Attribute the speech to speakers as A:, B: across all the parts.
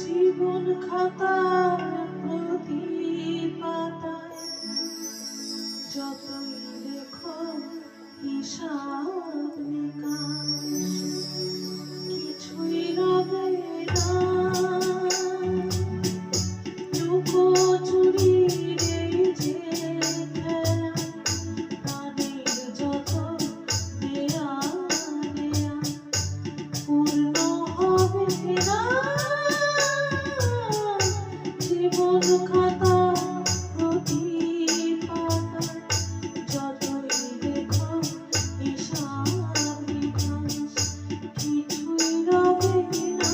A: জীবন খাতার প্রতি পাতায় যতই লেখো হিসাব নিকাশ কিছুই রবে না। লুকোচুরি এই যে খেলা, প্রাণের যত দেয়া নেয়া পূর্ণ হবে না। জীবন খাতা প্রতি পাতায় যতই লেখো হিসাব নিকাশ কিছুই রবে না।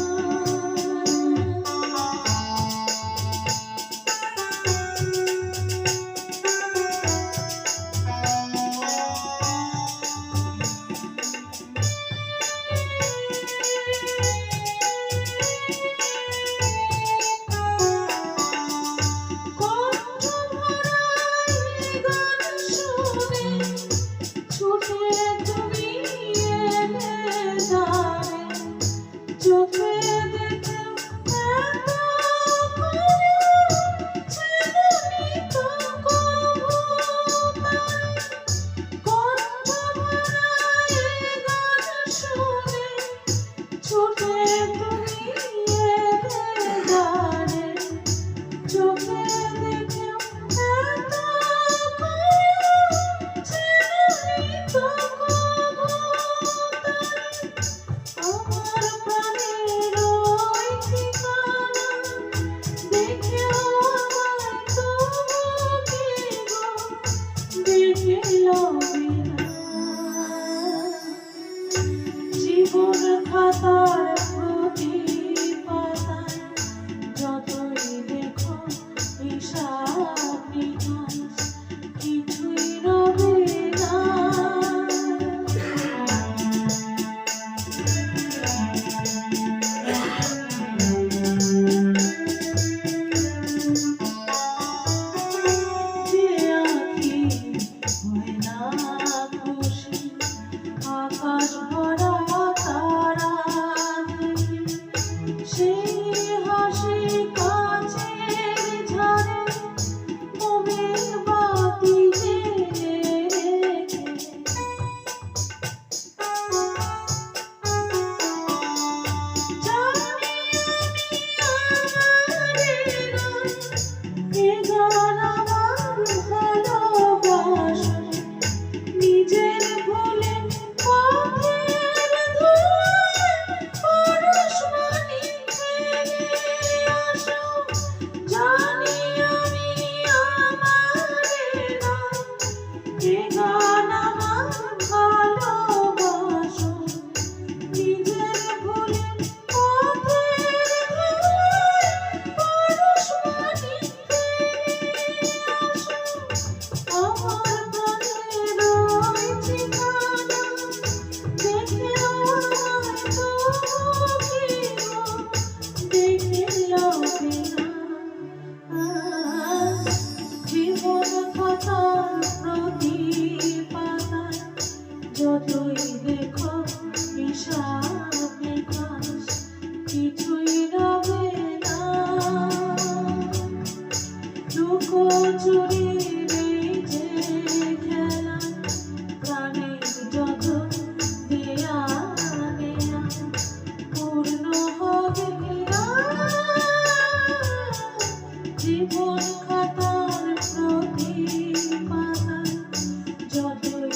A: জীবন খাতার প্রতি পাতায় যতই লেখো হিসাব নিকাশ কিছুই রবে না। যে আঁখি হয় না খুশি আকাশ ভরা তারা দেখে, সেই হাসি কাচের ঝাড়ে মোমের বাতি জ্বেলে রেখে। জানি আমি আমার গান, এ গান আমার ভালোবাসা, নিজের ভুলে পথের ধুলায় পরশমণি ফেলে আসো। জানি আমি আমার গান, এ গান আমার ভালোবাসা, নিজের ভুলে পথের ধুলায় পরশমণি ফেলে আসো। আমার প্রাণের ওই ঠিকানা দেখেও আমায় তবু কি গো দেখে লবে না। জীবন খাতার প্রতি পাতায় যতই লেখো হিসাব নিকাশ কিছুই রবে না। লুকোচুরির এই যে খেলা, প্রাণের যত দেয়া নেয়া পূর্ণ হবে না। জীবন খাতার প্রতি পাতায় যতই